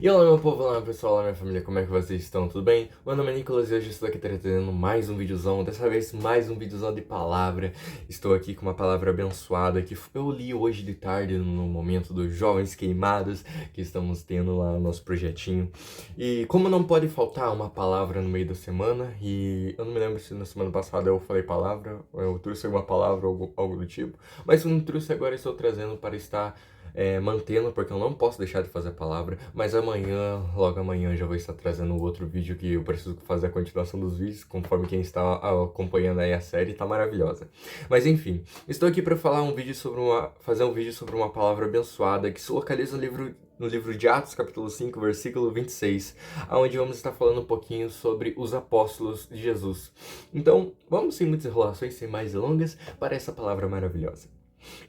E olá meu povo, olá pessoal, olá minha família, como é que vocês estão? Tudo bem? Meu nome é Nicolas e hoje estou aqui trazendo mais um videozão, dessa vez mais um videozão de palavra. Estou aqui com uma palavra abençoada que eu li hoje de tarde no momento dos Jovens Queimados que estamos tendo lá no nosso projetinho. E como não pode faltar uma palavra no meio da semana, e eu não me lembro se na semana passada eu falei palavra, ou eu trouxe alguma palavra ou algo do tipo, mas se eu não trouxe agora estou trazendo para estar mantendo, porque eu não posso deixar de fazer a palavra, mas amanhã, logo amanhã, eu já vou estar trazendo outro vídeo que eu preciso fazer a continuação dos vídeos, conforme quem está acompanhando aí a série, tá maravilhosa. Mas enfim, estou aqui para falar fazer um vídeo sobre uma palavra abençoada que se localiza no livro de Atos, capítulo 5, versículo 26, onde vamos estar falando um pouquinho sobre os apóstolos de Jesus. Então, vamos sem muitas enrolações, sem mais delongas, para essa palavra maravilhosa.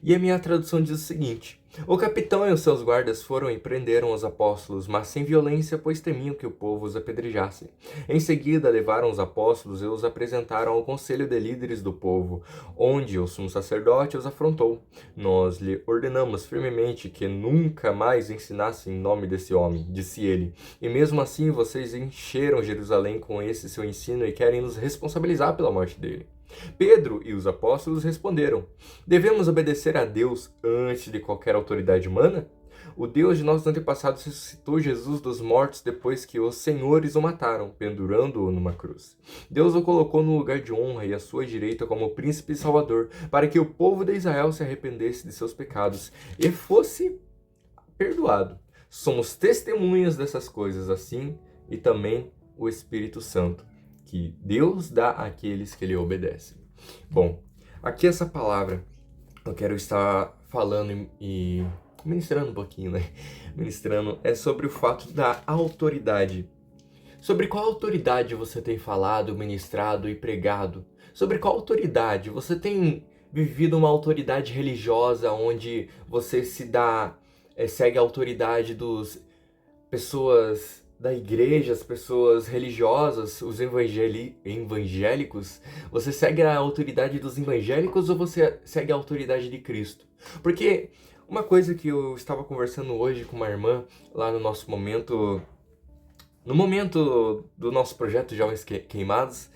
E a minha tradução diz o seguinte: o capitão e os seus guardas foram e prenderam os apóstolos, mas sem violência, pois temiam que o povo os apedrejasse. Em seguida, levaram os apóstolos e os apresentaram ao conselho de líderes do povo, onde o sumo sacerdote os afrontou. Nós lhe ordenamos firmemente que nunca mais ensinasse em nome desse homem, disse ele. E mesmo assim, vocês encheram Jerusalém com esse seu ensino e querem nos responsabilizar pela morte dele. Pedro e os apóstolos responderam: devemos obedecer a Deus antes de qualquer autoridade humana? O Deus de nossos antepassados ressuscitou Jesus dos mortos depois que os senhores o mataram, pendurando-o numa cruz. Deus o colocou no lugar de honra e à sua direita como príncipe e salvador, para que o povo de Israel se arrependesse de seus pecados e fosse perdoado. Somos testemunhas dessas coisas assim, e também o Espírito Santo, que Deus dá àqueles que lhe obedecem. Bom, aqui essa palavra eu quero estar falando e ministrando um pouquinho, né? Ministrando é sobre o fato da autoridade. Sobre qual autoridade você tem falado, ministrado e pregado? Sobre qual autoridade? Você tem vivido uma autoridade religiosa onde você segue a autoridade dos pessoas da igreja, as pessoas religiosas, os evangélicos? Você segue a autoridade dos evangélicos ou você segue a autoridade de Cristo? Porque uma coisa que eu estava conversando hoje com uma irmã lá no momento do nosso projeto Jovens Queimados,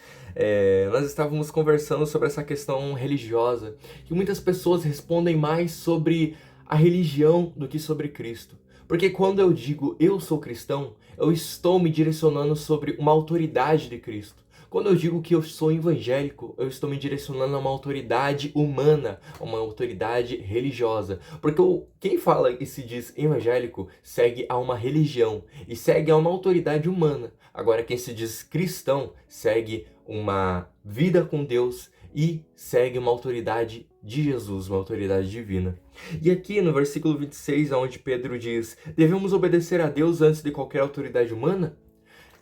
nós estávamos conversando sobre essa questão religiosa, que muitas pessoas respondem mais sobre a religião do que sobre Cristo. Porque quando eu digo eu sou cristão, eu estou me direcionando sobre uma autoridade de Cristo. Quando eu digo que eu sou evangélico, eu estou me direcionando a uma autoridade humana, a uma autoridade religiosa. Porque quem fala e se diz evangélico segue a uma religião e segue a uma autoridade humana. Agora, quem se diz cristão segue uma vida com Deus e segue uma autoridade de Jesus, uma autoridade divina. E aqui no versículo 26, onde Pedro diz: devemos obedecer a Deus antes de qualquer autoridade humana?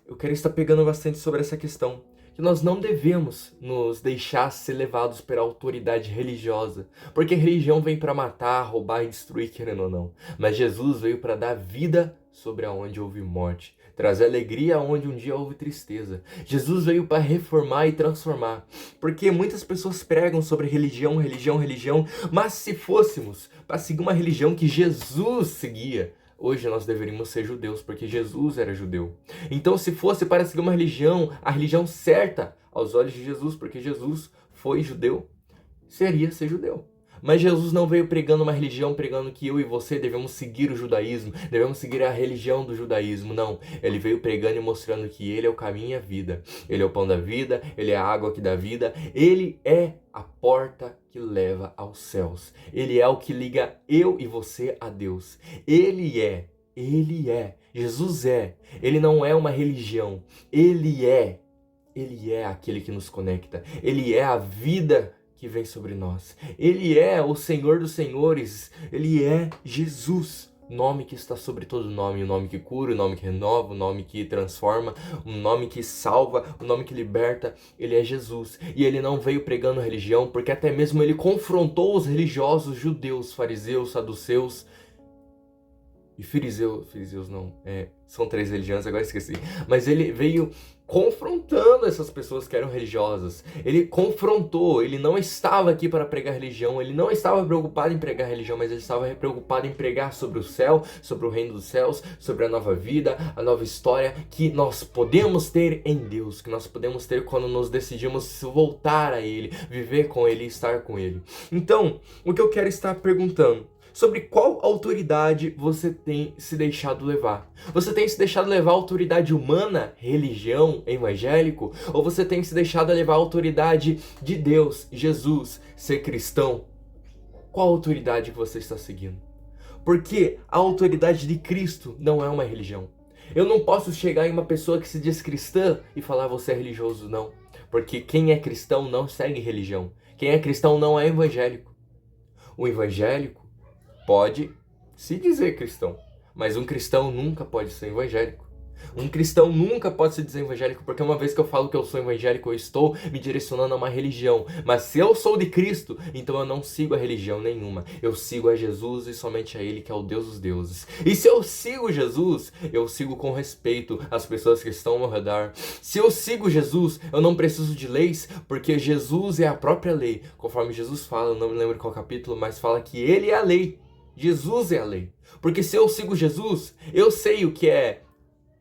Eu quero estar pegando bastante sobre essa questão, que nós não devemos nos deixar ser levados pela autoridade religiosa, porque a religião vem para matar, roubar e destruir, querendo ou não. Mas Jesus veio para dar vida sobre aonde houve morte, trazer alegria aonde um dia houve tristeza. Jesus veio para reformar e transformar, porque muitas pessoas pregam sobre religião, religião, religião, mas se fôssemos para seguir uma religião que Jesus seguia, hoje nós deveríamos ser judeus, porque Jesus era judeu. Então, se fosse para seguir uma religião, a religião certa aos olhos de Jesus, porque Jesus foi judeu, seria ser judeu. Mas Jesus não veio pregando uma religião, pregando que eu e você devemos seguir o judaísmo, devemos seguir a religião do judaísmo. Não, ele veio pregando e mostrando que ele é o caminho e a vida. Ele é o pão da vida, ele é a água que dá vida, ele é a porta que leva aos céus. Ele é o que liga eu e você a Deus. Ele é, Jesus é. Ele não é uma religião, ele é aquele que nos conecta. Ele é a vida que vem sobre nós. Ele é o Senhor dos Senhores. Ele é Jesus. Nome que está sobre todo nome, o nome que cura, o nome que renova, o nome que transforma, o nome que salva, o nome que liberta. Ele é Jesus. E ele não veio pregando religião, porque até mesmo ele confrontou os religiosos judeus, fariseus, saduceus, e fariseus não, são 3 religiões, agora esqueci. Mas ele veio confrontando essas pessoas que eram religiosas. Ele confrontou, ele não estava aqui para pregar religião, ele não estava preocupado em pregar religião, mas ele estava preocupado em pregar sobre o céu, sobre o reino dos céus, sobre a nova vida, a nova história que nós podemos ter em Deus, que nós podemos ter quando nos decidimos voltar a Ele, viver com Ele e estar com Ele. Então, o que eu quero estar perguntando: sobre qual autoridade você tem se deixado levar? Você tem se deixado levar a autoridade humana, religião, evangélico? Ou você tem se deixado levar a autoridade de Deus, Jesus, ser cristão? Qual autoridade que você está seguindo? Porque a autoridade de Cristo não é uma religião. Eu não posso chegar em uma pessoa que se diz cristã e falar: você é religioso, não. Porque quem é cristão não segue religião. Quem é cristão não é evangélico. O evangélico pode se dizer cristão, mas um cristão nunca pode ser evangélico. Um cristão nunca pode se dizer evangélico, porque uma vez que eu falo que eu sou evangélico, eu estou me direcionando a uma religião. Mas se eu sou de Cristo, então eu não sigo a religião nenhuma. Eu sigo a Jesus e somente a Ele, que é o Deus dos deuses. E se eu sigo Jesus, eu sigo com respeito as pessoas que estão ao meu redor. Se eu sigo Jesus, eu não preciso de leis, porque Jesus é a própria lei. Conforme Jesus fala, eu não me lembro qual capítulo, mas fala que Ele é a lei. Jesus é a lei. Porque se eu sigo Jesus, eu sei o que é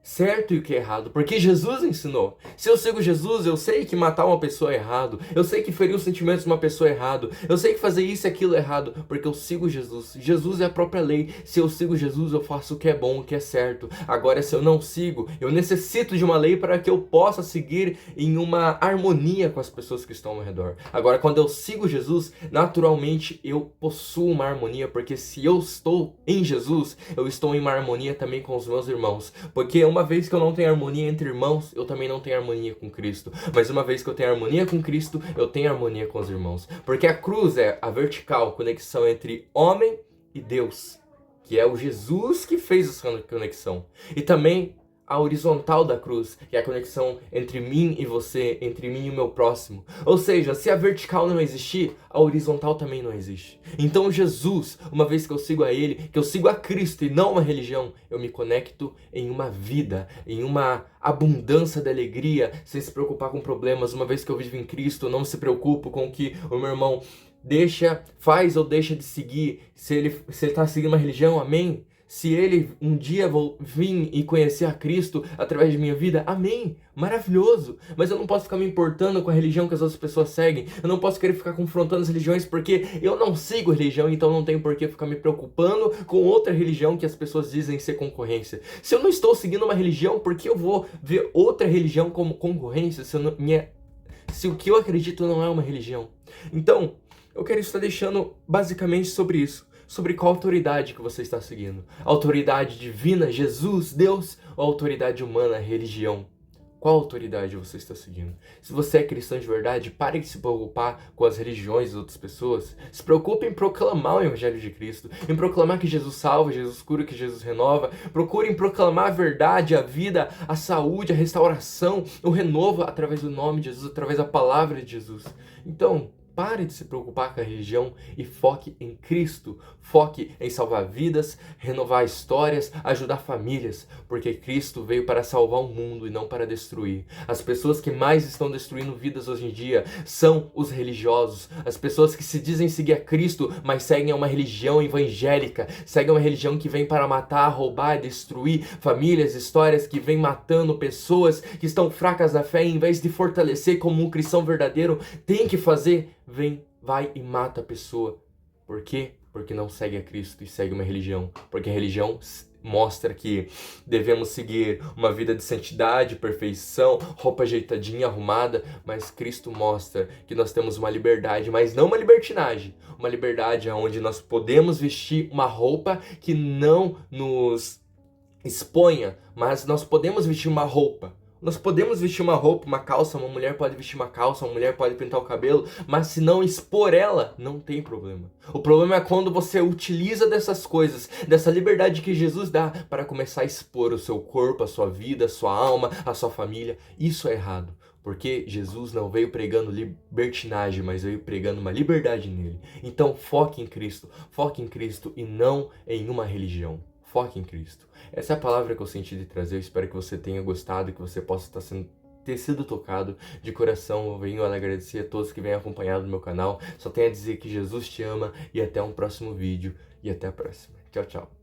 certo e o que é errado, porque Jesus ensinou. Se eu sigo Jesus, eu sei que matar uma pessoa é errado, eu sei que ferir os sentimentos de uma pessoa é errado, eu sei que fazer isso e aquilo é errado, porque eu sigo Jesus. Jesus é a própria lei. Se eu sigo Jesus, eu faço o que é bom, o que é certo. Agora, se eu não sigo, eu necessito de uma lei para que eu possa seguir em uma harmonia com as pessoas que estão ao meu redor. Agora, quando eu sigo Jesus, naturalmente eu possuo uma harmonia, porque se eu estou em Jesus, eu estou em uma harmonia também com os meus irmãos, porque uma vez que eu não tenho harmonia entre irmãos, eu também não tenho harmonia com Cristo. Mas uma vez que eu tenho harmonia com Cristo, eu tenho harmonia com os irmãos. Porque a cruz é a vertical conexão entre homem e Deus, que é o Jesus que fez essa conexão. E também a horizontal da cruz, que é a conexão entre mim e você, entre mim e o meu próximo. Ou seja, se a vertical não existir, a horizontal também não existe. Então Jesus, uma vez que eu sigo a Ele, que eu sigo a Cristo e não uma religião, eu me conecto em uma vida, em uma abundância de alegria, sem se preocupar com problemas. Uma vez que eu vivo em Cristo, eu não se preocupo com o que o meu irmão faz ou deixa de seguir. Se ele está seguindo uma religião, amém. Se ele um dia vir e conhecer a Cristo através de minha vida, amém, maravilhoso. Mas eu não posso ficar me importando com a religião que as outras pessoas seguem. Eu não posso querer ficar confrontando as religiões, porque eu não sigo religião, então não tenho por que ficar me preocupando com outra religião que as pessoas dizem ser concorrência. Se eu não estou seguindo uma religião, por que eu vou ver outra religião como concorrência se o que eu acredito não é uma religião? Então, eu quero estar deixando basicamente sobre isso. Sobre qual autoridade que você está seguindo. Autoridade divina, Jesus, Deus, ou autoridade humana, religião? Qual autoridade você está seguindo? Se você é cristão de verdade, pare de se preocupar com as religiões das outras pessoas. Se preocupe em proclamar o Evangelho de Cristo, em proclamar que Jesus salva, Jesus cura, que Jesus renova. Procure em proclamar a verdade, a vida, a saúde, a restauração, o renovo através do nome de Jesus, através da palavra de Jesus. Então, pare de se preocupar com a religião e foque em Cristo. Foque em salvar vidas, renovar histórias, ajudar famílias. Porque Cristo veio para salvar o mundo e não para destruir. As pessoas que mais estão destruindo vidas hoje em dia são os religiosos. As pessoas que se dizem seguir a Cristo, mas seguem uma religião evangélica. Seguem uma religião que vem para matar, roubar, destruir famílias, histórias, que vem matando pessoas que estão fracas da fé. Em vez de fortalecer como um cristão verdadeiro tem que fazer, vai e mata a pessoa. Por quê? Porque não segue a Cristo e segue uma religião. Porque a religião mostra que devemos seguir uma vida de santidade, perfeição, roupa ajeitadinha, arrumada, mas Cristo mostra que nós temos uma liberdade, mas não uma libertinagem. Uma liberdade onde nós podemos vestir uma roupa que não nos exponha, mas nós podemos vestir uma roupa. Nós podemos vestir uma roupa, uma calça, uma mulher pode vestir uma calça, uma mulher pode pintar o cabelo, mas se não expor ela, não tem problema. O problema é quando você utiliza dessas coisas, dessa liberdade que Jesus dá para começar a expor o seu corpo, a sua vida, a sua alma, a sua família. Isso é errado, porque Jesus não veio pregando libertinagem, mas veio pregando uma liberdade nele. Então foque em Cristo e não em uma religião. foque em Cristo. Essa é a palavra que eu senti de trazer, eu espero que você tenha gostado e que você possa ter sido tocado de coração. Eu venho agradecer a todos que vêm acompanhado no meu canal. Só tenho a dizer que Jesus te ama e até um próximo vídeo e até a próxima. Tchau, tchau.